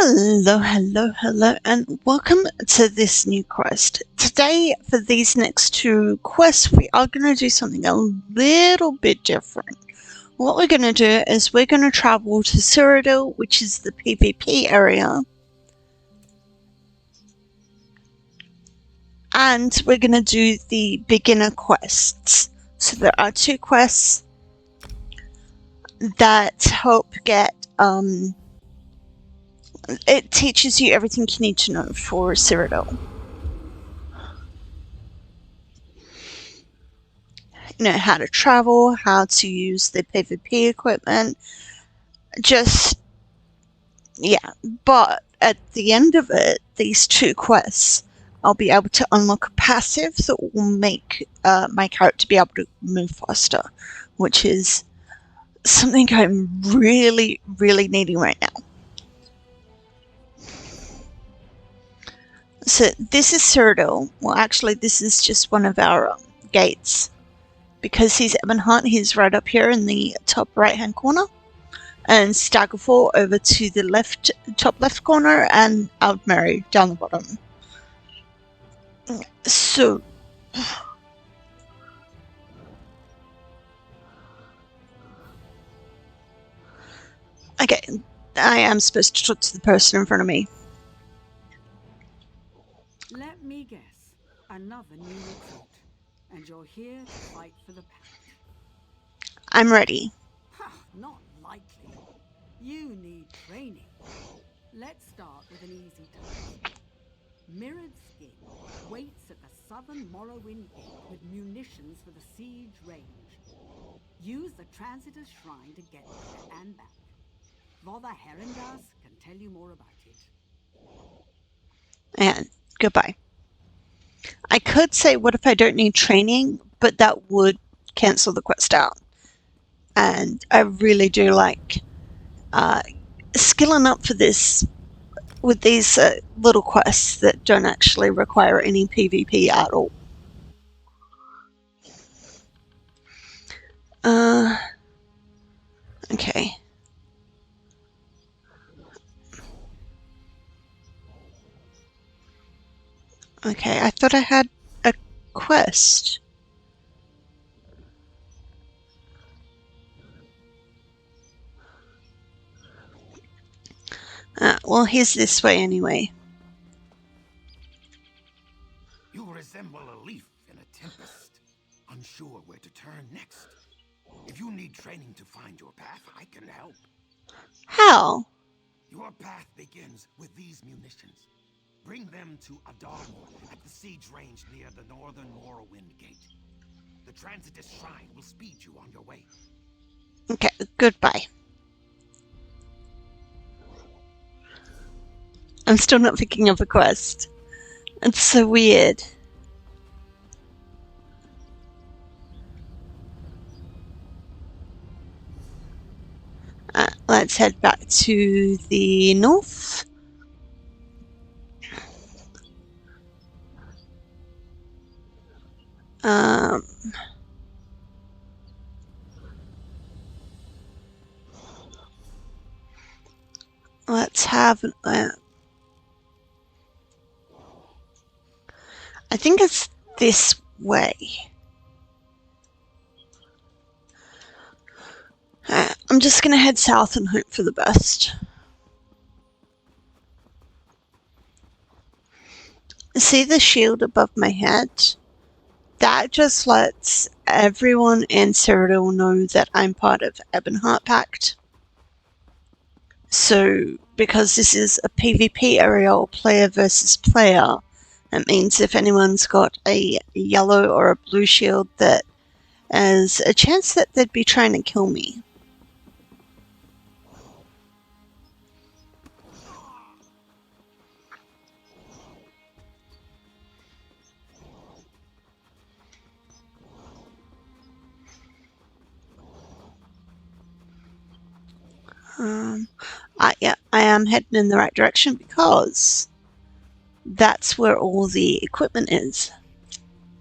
Hello, hello, hello, and welcome to this new quest. Today, for these next two quests, we are going to do something a little bit different. What we're going to do is we're going to travel to Cyrodiil, which is the PvP area, and we're going to do the beginner quests. So there are two quests that help get, it teaches you everything you need to know for Cyrodiil. You know, how to travel, how to use the PvP equipment, but at the end of it, these two quests, I'll be able to unlock a passive that will make my character be able to move faster, which is something I'm really, really needing right now. So this is Cyrodiil. Well, actually, this is just one of our gates. Because he's Ebonheart, he's right up here in the top right-hand corner. And Staggerfall over to the top left corner, and Aldmeri down the bottom. So... okay, I am supposed to talk to the person in front of me. Let me guess, another new recruit, and you're here to fight for the pact. I'm ready. Not likely. You need training. Let's start with an easy task. Mirrored Skin waits at the southern Morrowind Gate with munitions for the siege range. Use the Transitor's Shrine to get there and back. Father Herendas can tell you more about it. And goodbye. I could say, what if I don't need training? But that would cancel the quest out. And I really do like skilling up for this with these little quests that don't actually require any PvP at all. Okay. Okay, I thought I had a quest. Well, here's this way anyway. You resemble a leaf in a tempest, unsure where to turn next. If you need training to find your path, I can help. How? Your path begins with these munitions. Bring them to Adarmor at the siege range near the northern Morrowind Gate. The Transitor's Shrine will speed you on your way. Okay, goodbye. I'm still not picking up a quest. It's so weird. Let's head back to the north. Let's have... I think it's this way. I'm just going to head south and hope for the best. See the shield above my head? That just lets everyone in Cyrodiil know that I'm part of Ebonheart Pact. So, because this is a PvP area or player versus player, it means if anyone's got a yellow or a blue shield, that there's a chance that they'd be trying to kill me. I am heading in the right direction because that's where all the equipment is.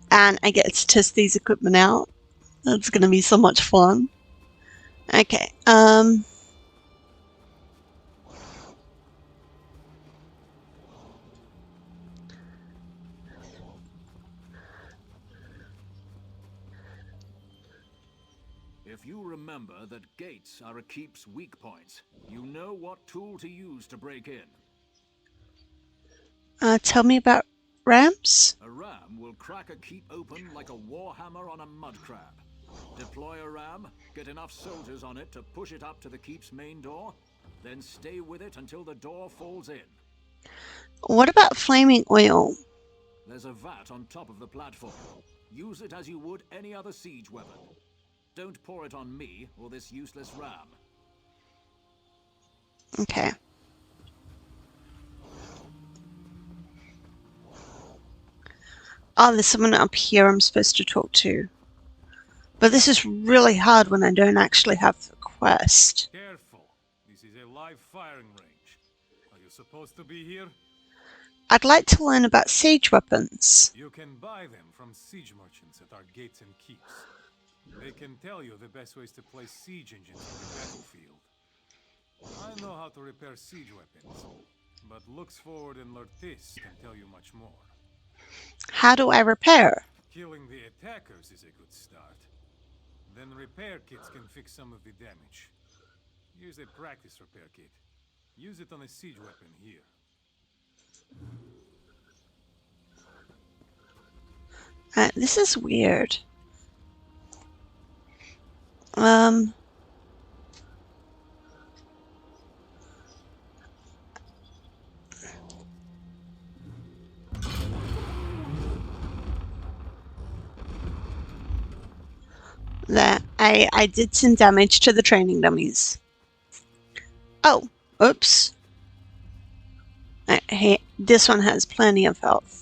And I get to test these equipment out. That's going to be so much fun. Okay, remember that gates are a keep's weak points. You know what tool to use to break in. Tell me about ramps? A ram will crack a keep open like a warhammer on a mud crab. Deploy a ram, get enough soldiers on it to push it up to the keep's main door, then stay with it until the door falls in. What about flaming oil? There's a vat on top of the platform. Use it as you would any other siege weapon. Don't pour it on me or this useless ram. Okay. Oh, there's someone up here I'm supposed to talk to. But this is really hard when I don't actually have the quest. Careful. This is a live firing range. Are you supposed to be here? I'd like to learn about siege weapons. You can buy them from siege merchants at our gates and keeps. They can tell you the best ways to place siege engines on the battlefield. I know how to repair siege weapons, but Lux Forward and Lurtis can tell you much more. How do I repair? Killing the attackers is a good start. Then repair kits can fix some of the damage. Here's a practice repair kit. Use it on a siege weapon here. This is weird. There, I did some damage to the training dummies. Oh, oops. Hey, this one has plenty of health.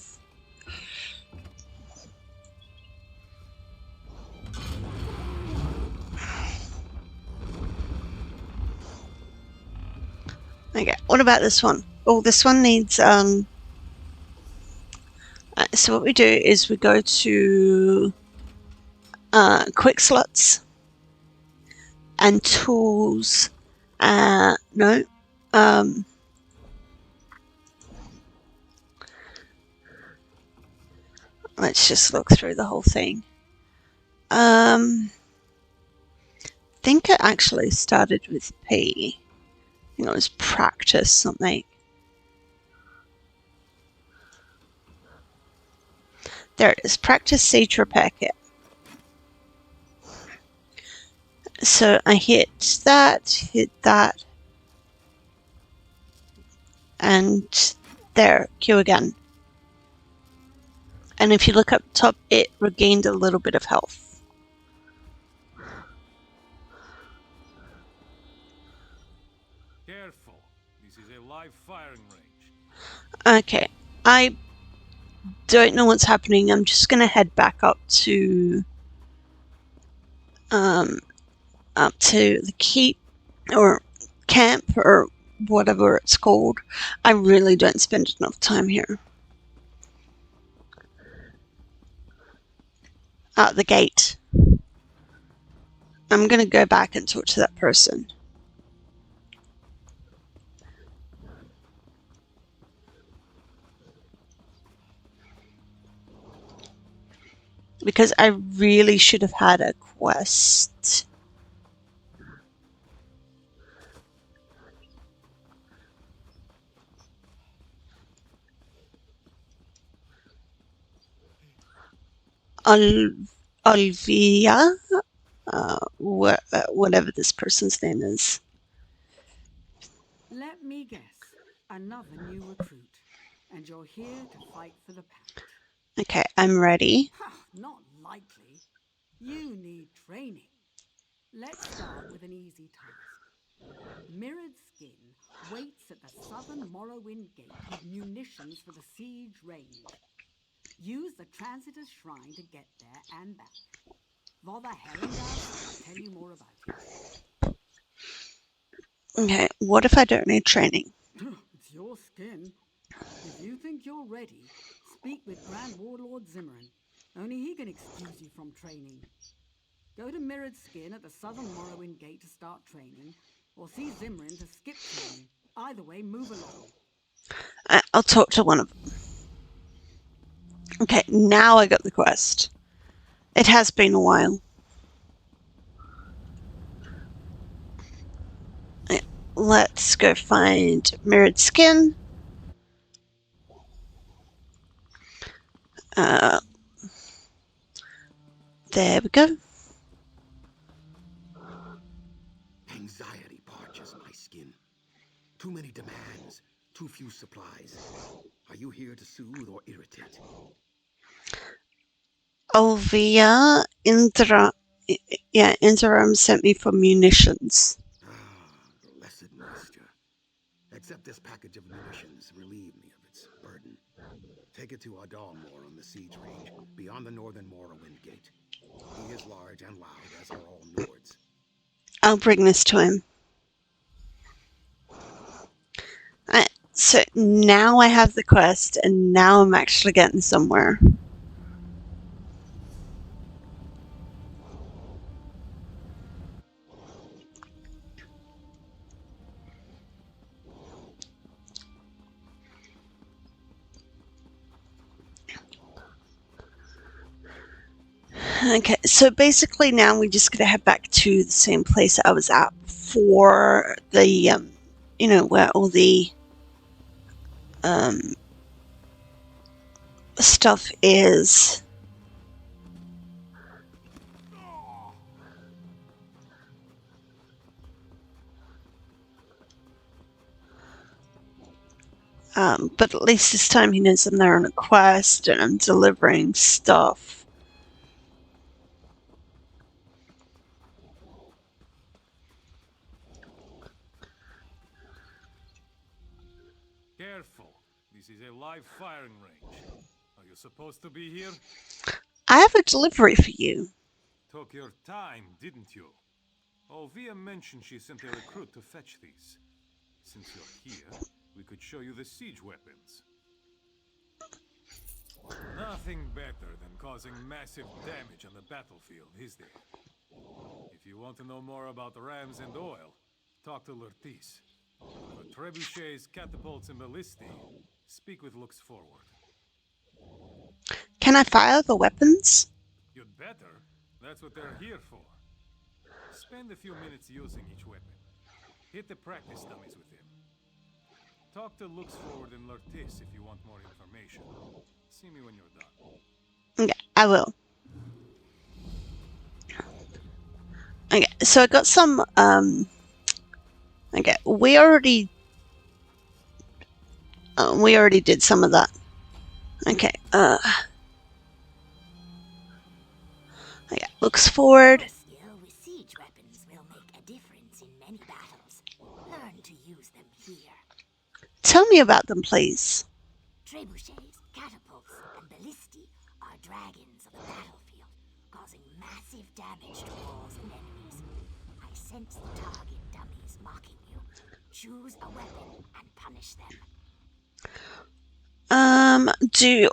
Okay, what about this one? Oh, this one needs, so what we do is we go to quick slots and tools. No. Let's just look through the whole thing. I think it actually started with P. I think it was practice something. There it is, practice siege repair kit. So I hit that, and there, Q again. And if you look up top, it regained a little bit of health. Careful. This is a live firing range. Okay, I don't know what's happening. I'm just gonna head back up to the keep or camp or whatever it's called. I really don't spend enough time here. The gate. I'm gonna go back and talk to that person. Because I really should have had a quest. Olivia, whatever this person's name is. Let me guess. Another new recruit. And you're here to fight for the pact. Okay, I'm ready. Not likely. You need training. Let's start with an easy task. Mirrored Skin waits at the southern Morrowind gate with munitions for the siege range. Use the Transitor's Shrine to get there and back. Father Herringard will tell you more about it. Okay, what if I don't need training? It's your skin. If you think you're ready, speak with Grand Warlord Zimmerin. Only he can excuse you from training. Go to Mirrored Skin at the southern Morrowind gate to start training, or see Zimmerin to skip training. Either way, move along. I'll talk to one of them. Okay, now I got the quest. It has been a while. let's go find mirrored skin. There we go. Anxiety parches my skin. Too many demands, too few supplies. Are you here to soothe or irritate? Olvia Interim sent me for munitions. Blessed moisture. Accept this package of munitions, relieve me of its burden. Take it to Adalmor on the siege range, beyond the northern Morrowind Gate. He is large and loud, as are all Nords. I'll bring this to him. So now I have the quest, and now I'm actually getting somewhere. Okay, so basically now we just gotta head back to the same place I was at for the, where all the stuff is. But at least this time he knows I'm there on a quest and I'm delivering stuff. Careful. This is a live firing range. Are you supposed to be here? I have a delivery for you. Took your time, didn't you? Olvia mentioned she sent a recruit to fetch these. Since you're here, we could show you the siege weapons. Nothing better than causing massive damage on the battlefield, is there? If you want to know more about rams and oil, talk to Lurtis. For trebuchets, catapults, and ballistae, speak with Lux Forward. Can I fire the weapons? You'd better. That's what they're here for. Spend a few minutes using each weapon. Hit the practice dummies with them. Talk to Lux Forward and Lurtis if you want more information. See me when you're done. Okay, I will. Okay, so I got some, okay, we already did some of that. Okay, okay, Lux Forward. Skill with siege weapons will make a difference in many battles. Learn to use them here. Tell me about them, please. Trebuchets, catapults, and ballistae are dragons of the battlefield, causing massive damage to walls and enemies. I sense the target dummies mocking you. Choose a weapon and punish them. Do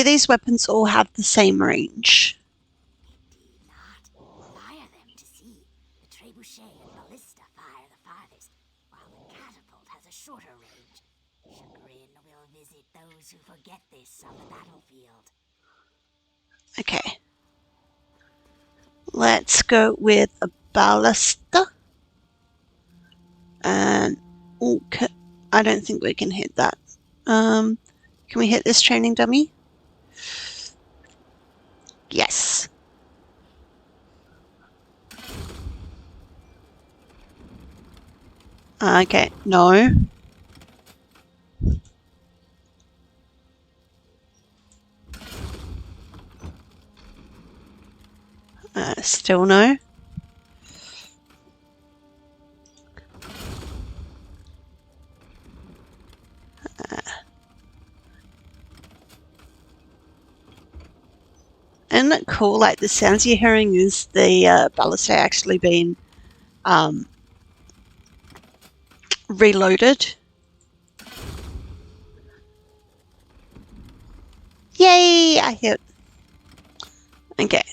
these weapons all have the same range? Indeed not. Fire them to see. The trebuchet and ballista fire the farthest, while the catapult has a shorter range. Chagrin will visit those who forget this on the battlefield. Okay. Let's go with a ballista. And okay, I don't think we can hit that. Can we hit this training dummy? Yes. Okay, no. Still no. Isn't it cool? Like the sounds you're hearing is the ballista actually being reloaded. Yay! I hit. Okay.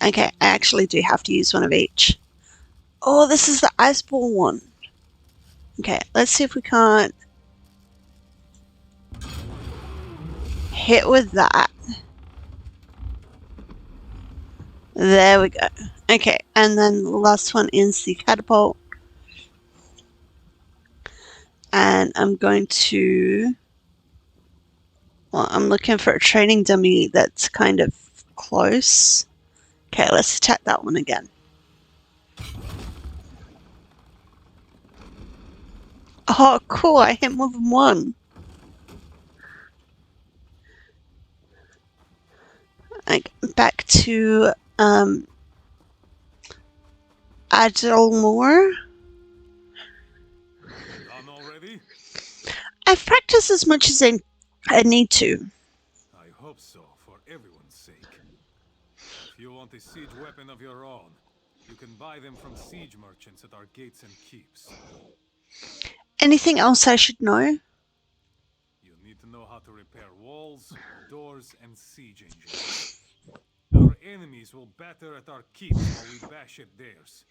Okay, I actually do have to use one of each. Oh, this is the ice ball one. Okay, let's see if we can't hit with that. There we go. Okay, and then the last one is the catapult. And I'm going to... Well, I'm looking for a training dummy that's kind of close. Okay, let's attack that one again. Oh, cool, I hit more than one. Back to Adalmore. Done already? I've practiced as much as I need to. I hope so, for everyone's sake. If you want a siege weapon of your own, you can buy them from siege merchants at our gates and keeps. Anything else I should know? You need to know how to repair walls, doors, and siege engines. Our enemies will batter at our keeps while we bash at theirs.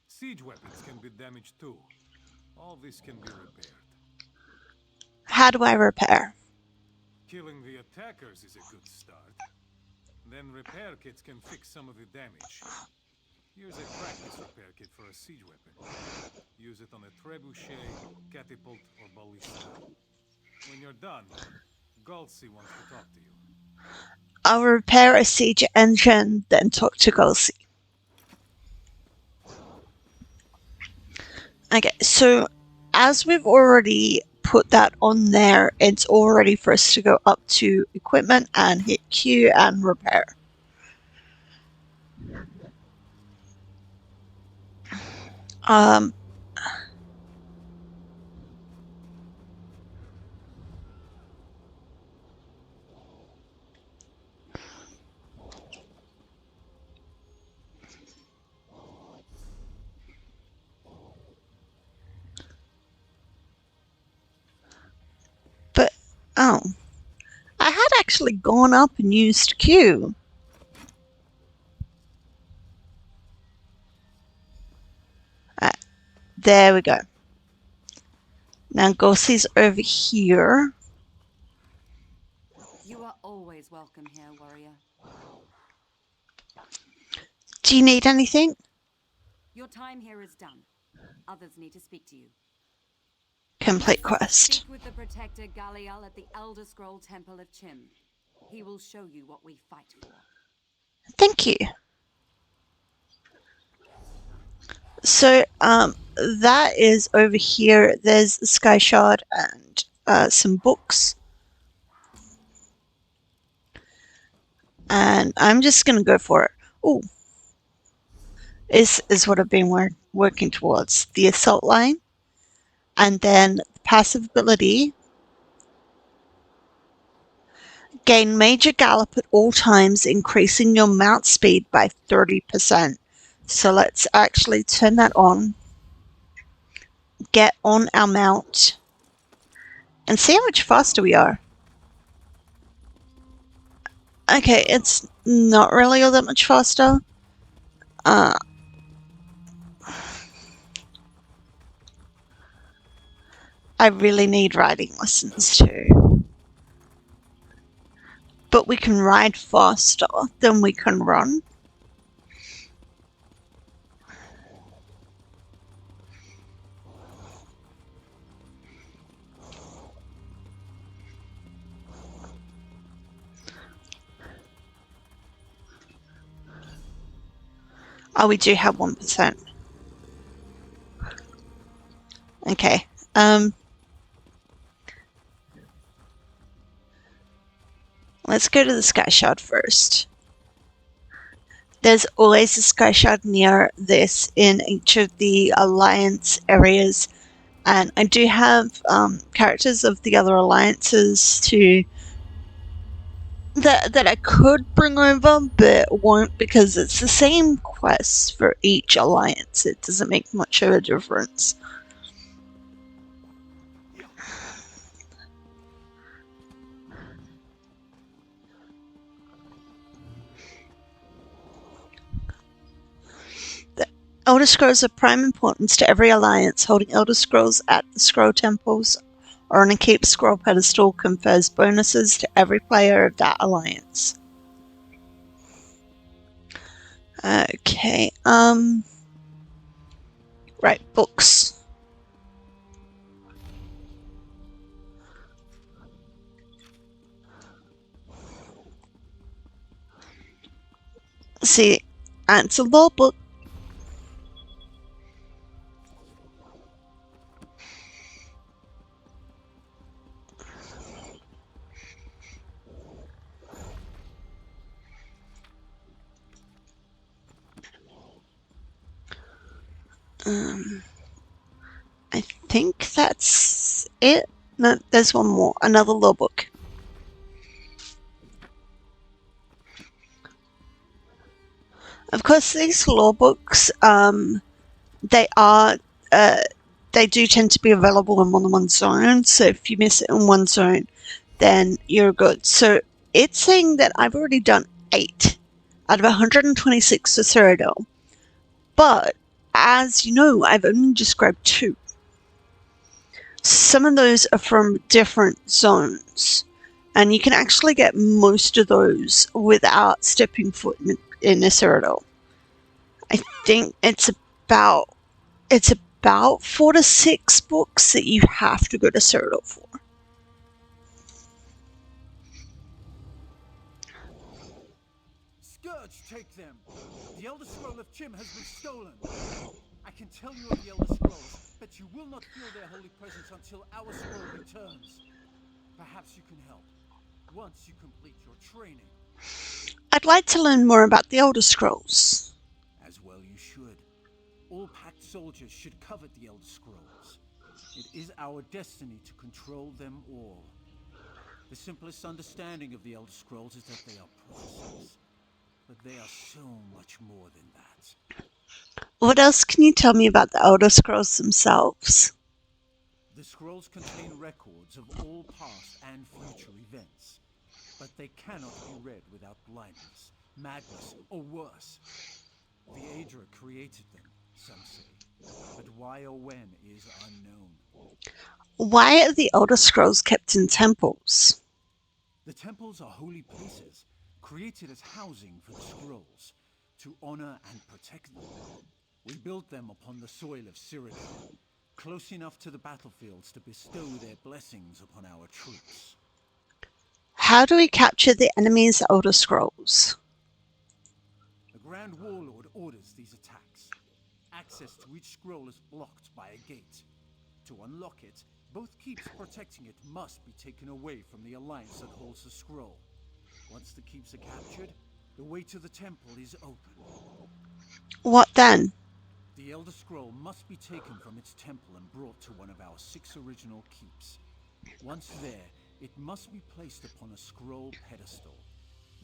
Siege weapons can be damaged too. All this can be repaired. How do I repair? Killing the attackers is a good start. Then repair kits can fix some of the damage. Here's a practice repair kit for a siege weapon. Use it on a trebuchet, catapult, or ballista. When you're done, Gulsi wants to talk to you. I'll repair a siege engine, then talk to Gulsi. Okay, so as we've already put that on there, it's all ready for us to go up to equipment and hit Q and repair. But, oh, I had actually gone up and used Q. There we go. Now Gulsi's over here. You are always welcome here, warrior. Do you need anything? Your time here is done. Others need to speak to you. Complete quest. Speak with the Protector Gallial at the Elder Scroll Temple of Chim. He will show you what we fight for. Thank you. So, that is over here. There's the Sky Shard and some books. And I'm just going to go for it. Oh, is what I've been working towards. The assault line. And then the passive ability. Gain major gallop at all times, increasing your mount speed by 30%. So let's actually turn that on. Get on our mount. And see how much faster we are. Okay, it's not really all that much faster. I really need riding lessons too. But we can ride faster than we can run. Oh, we do have 1%. Okay. Let's go to the Sky Shard first. There's always a Sky Shard near this in each of the Alliance areas. And I do have characters of the other alliances that I could bring over, but won't because it's the same quest for each alliance. It doesn't make much of a difference. The Elder Scrolls are prime importance to every alliance. Holding Elder Scrolls at the Scroll Temples or on a Keep Scroll pedestal confers bonuses to every player of that alliance. Okay, right, books. See, it's a law book. I think that's it. No, there's one more. Another law book. Of course, these law books, they are, they do tend to be available in more than one zone. So if you miss it in one zone, then you're good. So it's saying that I've already done 8 out of 126 for Cyrodiil. But as you know, I've only described 2. Some of those are from different zones, and you can actually get most of those without stepping foot in a Cyrodiil. I think it's about 4 to 6 books that you have to go to Cyrodiil for. Scourge, take them! The Elder Scroll of Chim has been stolen! I can tell you of the Elder Scrolls, but you will not feel their holy presence until our scroll returns. Perhaps you can help, once you complete your training. I'd like to learn more about the Elder Scrolls. As well you should. All Pact soldiers should covet the Elder Scrolls. It is our destiny to control them all. The simplest understanding of the Elder Scrolls is that they are prophecies. But they are so much more than that. What else can you tell me about the Elder Scrolls themselves? The scrolls contain records of all past and future events. But they cannot be read without blindness, madness, or worse. The Aedra created them, some say. But why or when is unknown. Why are the Elder Scrolls kept in temples? The temples are holy places, created as housing for the scrolls, to honor and protect them. We built them upon the soil of Cyrodiil, close enough to the battlefields to bestow their blessings upon our troops. How do we capture the enemy's Elder Scrolls? The Grand Warlord orders these attacks. Access to each scroll is blocked by a gate. To unlock it, both keeps protecting it must be taken away from the alliance that holds the scroll. Once the keeps are captured, the way to the temple is open. What then? The Elder Scroll must be taken from its temple and brought to one of our 6 original keeps. Once there, it must be placed upon a scroll pedestal.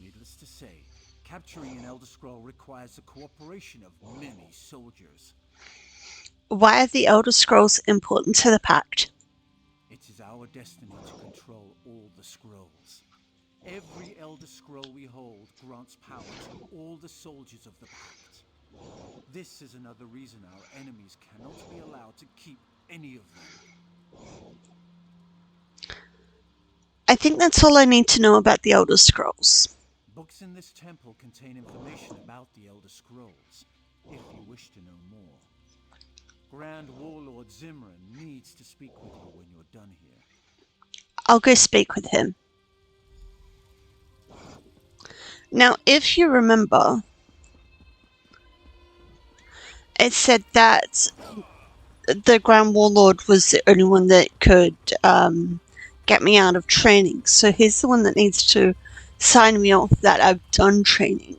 Needless to say, capturing an Elder Scroll requires the cooperation of many soldiers. Why are the Elder Scrolls important to the Pact? It is our destiny to control all the scrolls. Every Elder Scroll we hold grants power to all the soldiers of the Pact. This is another reason our enemies cannot be allowed to keep any of them. I think that's all I need to know about the Elder Scrolls. Books in this temple contain information about the Elder Scrolls, if you wish to know more. Grand Warlord Zimran needs to speak with you when you're done here. I'll go speak with him. Now, if you remember, it said that the Grand Warlord was the only one that could get me out of training. So he's the one that needs to sign me off that I've done training.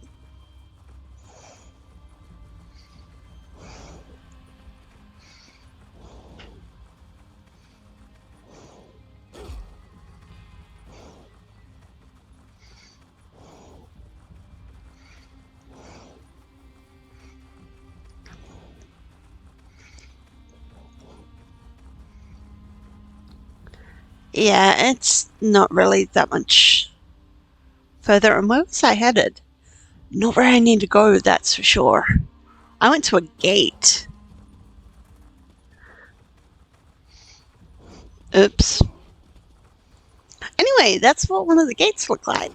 Yeah, it's not really that much further. And where was I headed? Not where I need to go, that's for sure. I went to a gate. Oops. Anyway, that's what one of the gates looked like.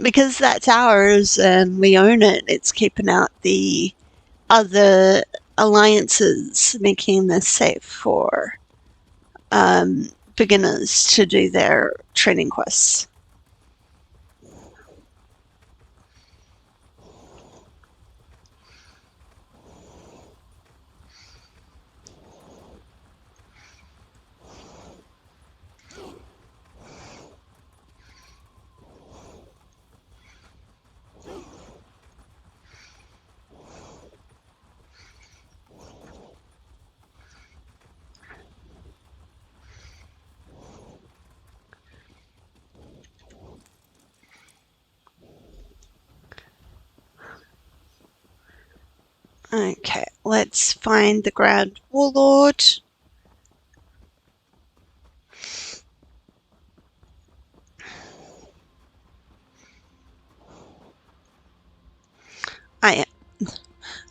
Because that's ours and we own it, it's keeping out the other alliances, making this safe for beginners to do their training quests. Okay, let's find the Grand Warlord.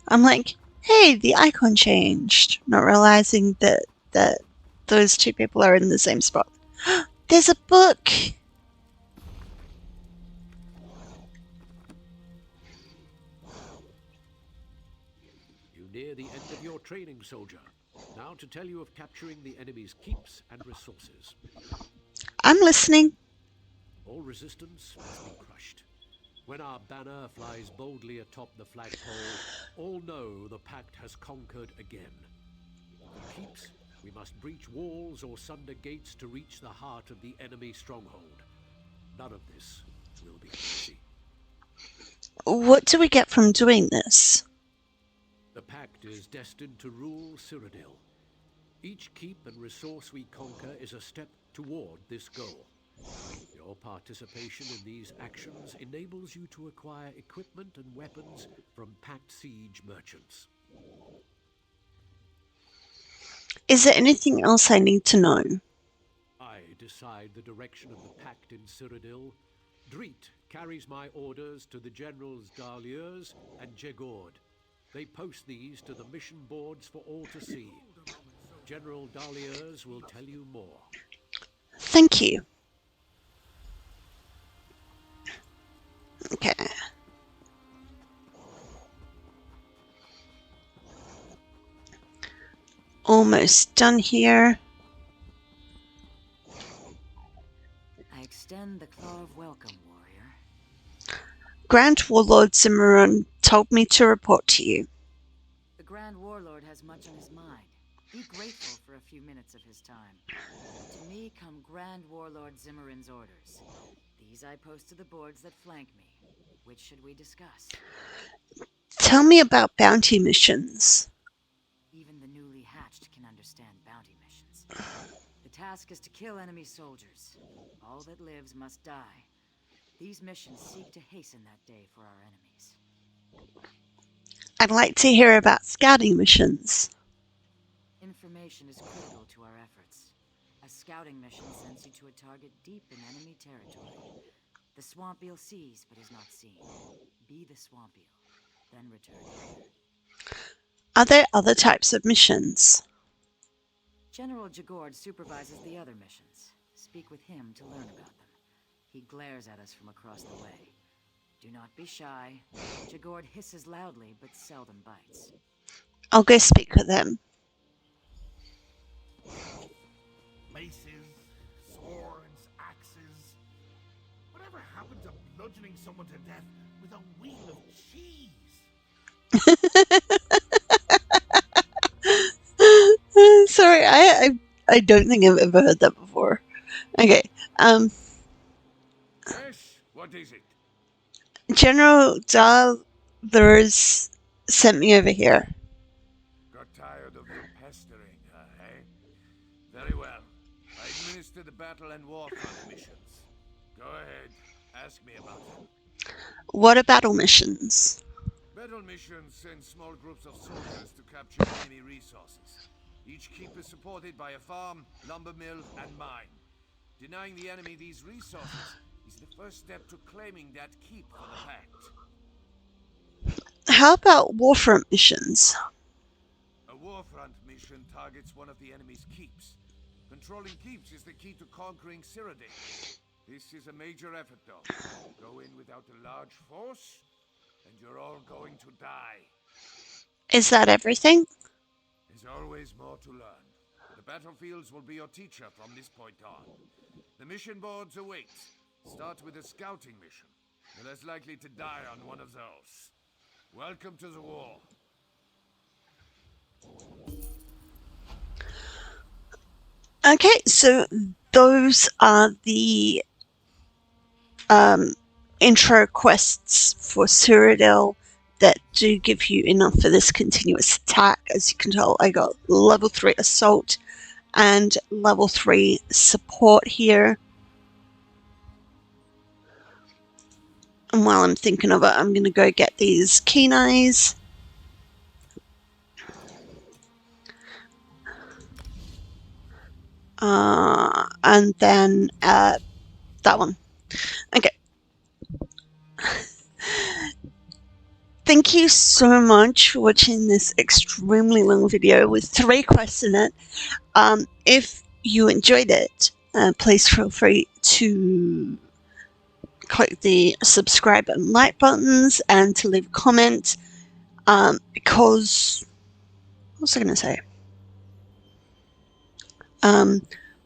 I'm like, hey, the icon changed, not realizing that those two people are in the same spot. There's a book. You near the end of your training, soldier. Now to tell you of capturing the enemy's keeps and resources. I'm listening. All resistance must be crushed. When our banner flies boldly atop the flagpole, all know the pact has conquered again. For keeps, we must breach walls or sunder gates to reach the heart of the enemy stronghold. None of this will be easy. What do we get from doing this? The pact is destined to rule Cyrodiil. Each keep and resource we conquer is a step toward this goal. Your participation in these actions enables you to acquire equipment and weapons from Pact Siege merchants. Is there anything else I need to know? I decide the direction of the Pact in Cyrodiil. Dreet carries my orders to the generals Darliers and Jegord. They post these to the mission boards for all to see. General Darliers will tell you more. Thank you. Okay. Almost done here. I extend the claw of welcome, warrior. Grand Warlord Cimarron told me to report to you. The Grand Warlord has much on his mind. Be grateful for a few minutes of his time. To me come Grand Warlord Zimmeran's orders. These I post to the boards that flank me. Which should we discuss? Tell me about bounty missions. Even the newly hatched can understand bounty missions. The task is to kill enemy soldiers. All that lives must die. These missions seek to hasten that day for our enemies. I'd like to hear about scouting missions. Information is critical to our efforts. A scouting mission sends you to a target deep in enemy territory. The Swampeel sees but is not seen. Be the Swampeel, then return here. Are there other types of missions? General Jegord supervises the other missions. Speak with him to learn about them. He glares at us from across the way. Do not be shy. Jegord hisses loudly but seldom bites. I'll go speak with him. Maces, swords, axes. Whatever happened to bludgeoning someone to death with a wheel of cheese? Sorry, I don't think I've ever heard that before. Okay. Yes? What is it? General Darliers sent me over here. Got tired of your pestering, eh? Very well. I administer the battle and warfront missions. Go ahead. Ask me about them. What are battle missions? Battle missions send small groups of soldiers to capture enemy resources. Each keep is supported by a farm, lumber mill, and mine. Denying the enemy these resources is the first step to claiming that keep for the Pact. How about warfront missions? A warfront mission targets one of the enemy's keeps. Controlling keeps is the key to conquering Cyrodiil. This is a major effort, though. Go in without a large force, and you're all going to die. Is that everything? There's always more to learn. The battlefields will be your teacher from this point on. The mission boards await. Start with a scouting mission. You're less likely to die on one of those. Welcome to the war. Okay, so those are the intro quests for Cyrodiil that do give you enough for this continuous attack. As you can tell, I got level 3 assault and level 3 support here. And while I'm thinking of it, I'm going to go get these keen eyes. And then that one. Okay. Thank you so much for watching this extremely long video with 3 quests in it. If you enjoyed it, please feel free to click the subscribe and like buttons and to leave a comment, because what was I going to say?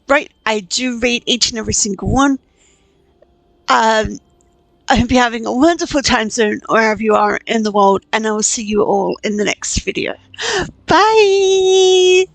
Right, I do read each and every single one. I hope you're having a wonderful time zone wherever you are in the world, and I will see you all in the next video. Bye!